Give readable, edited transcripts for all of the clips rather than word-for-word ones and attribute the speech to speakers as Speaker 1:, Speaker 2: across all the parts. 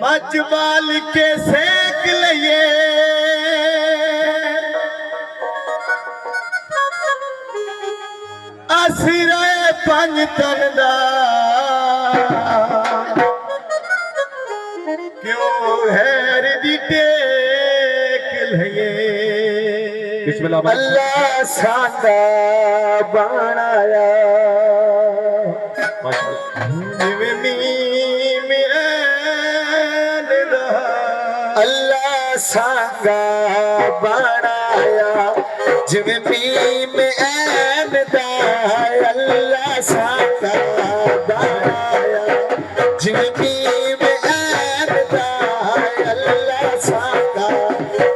Speaker 1: मचबाल के सेक लिए असरे पंजतन दा क्यों हैर दी टेक लिए अल्लाह सादा बनाया अल्लाह सांगा बनाया जिवें मीम ऐन दा अल्लाह सांगा बनाया जिवें मीम ऐन दा अल्लाह सांगा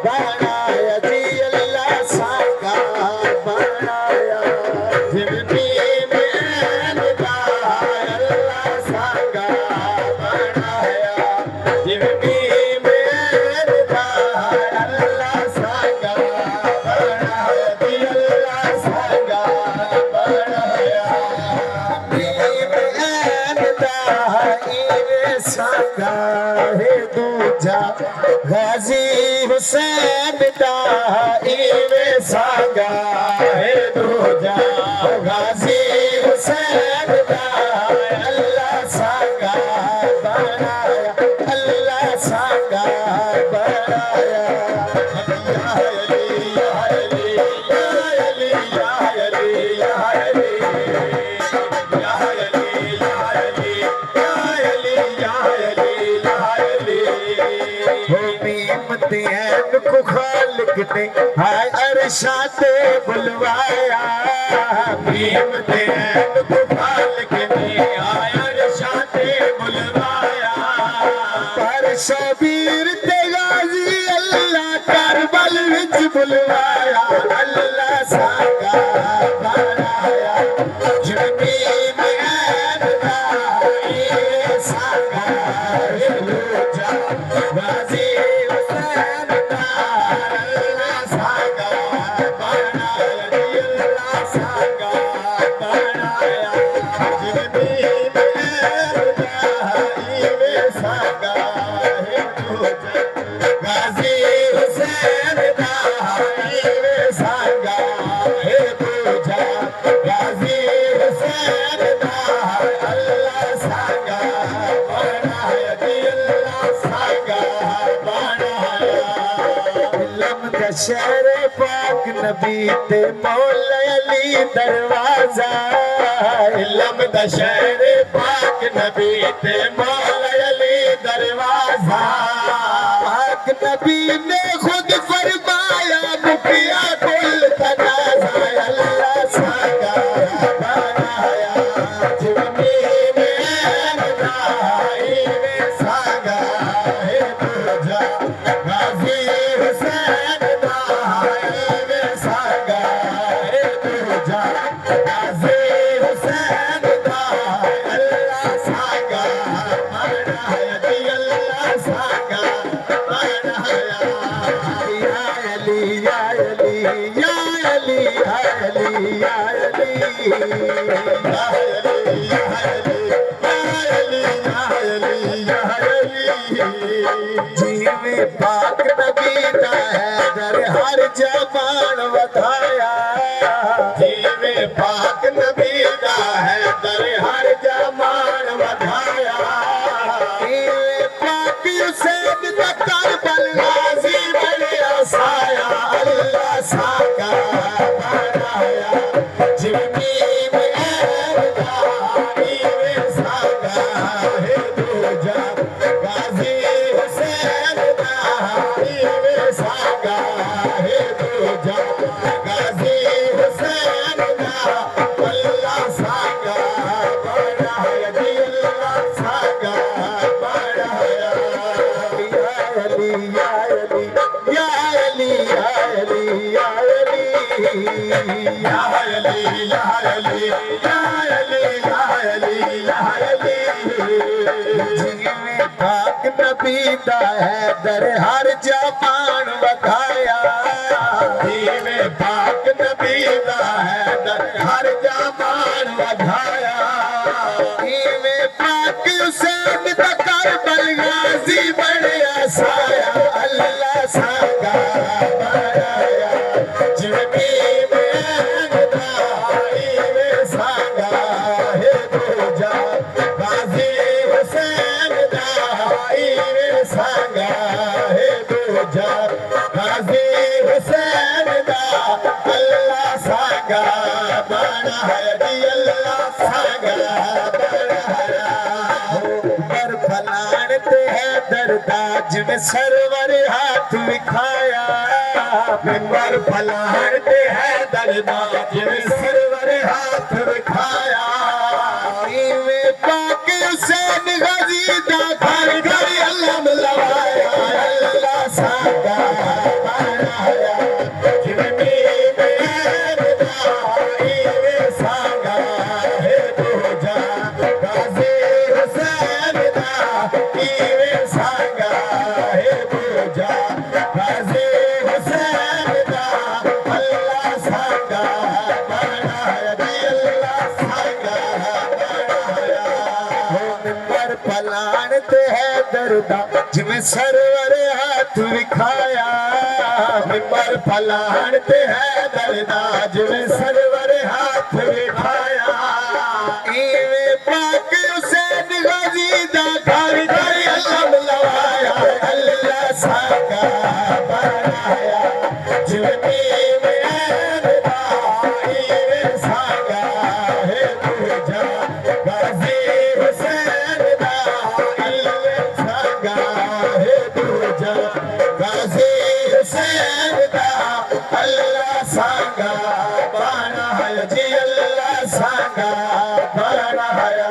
Speaker 1: बनाया जी अल्लाह सांगा बनाया जिवें मीम ऐन दा अल्लाह सांगा बनाया जिवें गाजी हुसैन दा इवे सांगा है दूजा गाजी हुसैन दा अल्लाह सांगा बनाया अल्लाह सांगा बनाया को खालिक ने हाय अरशाते बुलवाया भीम देन को खालिक ने हाय अरशाते बुलवाया पर शबीर ते गाजी अल्लाह करबल विच बुलवाया अल्लाह सांगा बनाया जमी में ये सांगा दूजा गाजी शहर पाक नबी ते मौला अली दरवाजा इल्म दा शहर पाक नबी ते मौला अली दरवाजा पाक नबी ने खुद फरमाया मुखिया कुल तनाजा अल्लाह सांगा बनाया जिवनी में नदाई में सांगा है दूजा गाजी हुसैन जीवे पाक नबी दा हैदर हर जमान वधाया जीवे पाक नबी दा हैदर हर जमान वधाया जीवे पाक हुसैन दा करबल गाजी बने आसाया अल्लाह सांगा बनाया जिवनी जिਵੇਂ ਪਾਕ ਨਬੀ ਦਾ ਹੈਦਰ ਹਰ ਜਮਾਨ ਵਧਾਇਆ ਜਿਵੇਂ ਪਾਕ ਨਬੀ ਦਾ ਹੈਦਰ ਹਰ ਜਮਾਨ ਵਧਾਇਆ ਜਿਵੇਂ ਪਾਕ ਹੁਸੈਨ ਦਾ ਕਰਬਲ ਗਾਜ਼ੀ ਬਣਿਆ ਸਾਇਆ ਅੱਲਾ ਸਾਗਾ ਬਣਾਇਆ ਜਿਵੇਂ ਮੈਂ ਗਦਾਈ ਵੇ ਸਾਗਾ ਹੈ ਦੂਜਾ ਗਾਜ਼ੀ ਹੁਸੈਨ ਦਾ ਵੇ ਸਾਗਾ ਹੈ ਦੂਜਾ ਗਾਜ਼ੀ ਹੁਸੈਨ ਦਾ ਅੱਲਾ ਸਾਗਾ ਬਣਾਇਆ ਜੀ ਅੱਲਾ ਸਾਗਾ ਬਣਾਇਆ ਉਮਰ ਫਲਾਣ ਤੇ ਹੈ ਦਰਦਾ ਜਿਵੇਂ ਸਰਵਰ ਹੱਥ ਵਿਖਾਇਆ ਮਿੰਬਰ ਫਲਾਣ ਤੇ ਹੈ ਦਰਦਾ ਜਿਵੇਂ ਸਰਵਰ ਹੱਥ ਵਿਖਾਇਆ ਇਵੇਂ ਪਾਕ ਹੁਸੈਨ ਗਾਜ਼ੀ ਦਾ ਘਰ ਘਰ ਅਲਮ ਲਵਾਇਆ ਅੱਲਾ ਸਾਗਾ ਬਣਾਇਆ ਜਿਵੇਂ ਮੈਂ ਦਾ ਇਵੇਂ ਸਾਗਾ ਹੈ ਦੂਜਾ ਗਾਜ਼ੀ ਹੁਸੈਨ ਦਾ ਇਵੇਂ ਸਾਗਾ ਹੈ ਦੂਜਾ ਗਾਜ਼ੀ ਹੁਸੈਨ ਦਾ ਅੱਲਾ ਸਾਗਾ ਬਣਾਇਆ ਜੀ ਅੱਲਾ ਸਾਗਾ ਬਣਾਇਆ ਮਿੰਬਰ ਫਲਾਣ ਤੇ ਹੈ ਦਰਦਾ ਜਿਵੇਂ ਸਰਵਰ ਹੱਥ ਵਿਖਾਇਆ ਮਿੰਬਰ ਫਲਾਣ ਤੇ ਹੈ ਦਰਦਾ ਜਿਵੇਂ ਸਰਵਰ ਹੱਥ ਵਿਖਾਇਆ ਇਵੇਂ ਪਾਕ ਹੁਸੈਨ ਗਾਜ਼ੀ ਦਾ ਘਰ ਘਰ ਅਲਮ ਲਵਾਇਆ ਅੱਲਾ ਸਾਗਾ ਬਣਾਇਆ ਜਿਵੇਂ ਮੈਂ ਦਾ ਇਵੇਂ ਸਾਗਾ ਹੈ ਦੂਜਾ ਗਾਜ਼ੀ ਹੁਸੈਨ ਦਾ ਇਵੇਂ ਸਾਗਾ ਹੈ ਦੂਜਾ ਗਾਜ਼ੀ ਹੁਸੈਨ ਦਾ ਅੱਲਾ ਸਾਗਾ ਬਣਾਇਆ ਜੀ ਅੱਲਾ ਸਾਗਾ ਬਣਾਇਆ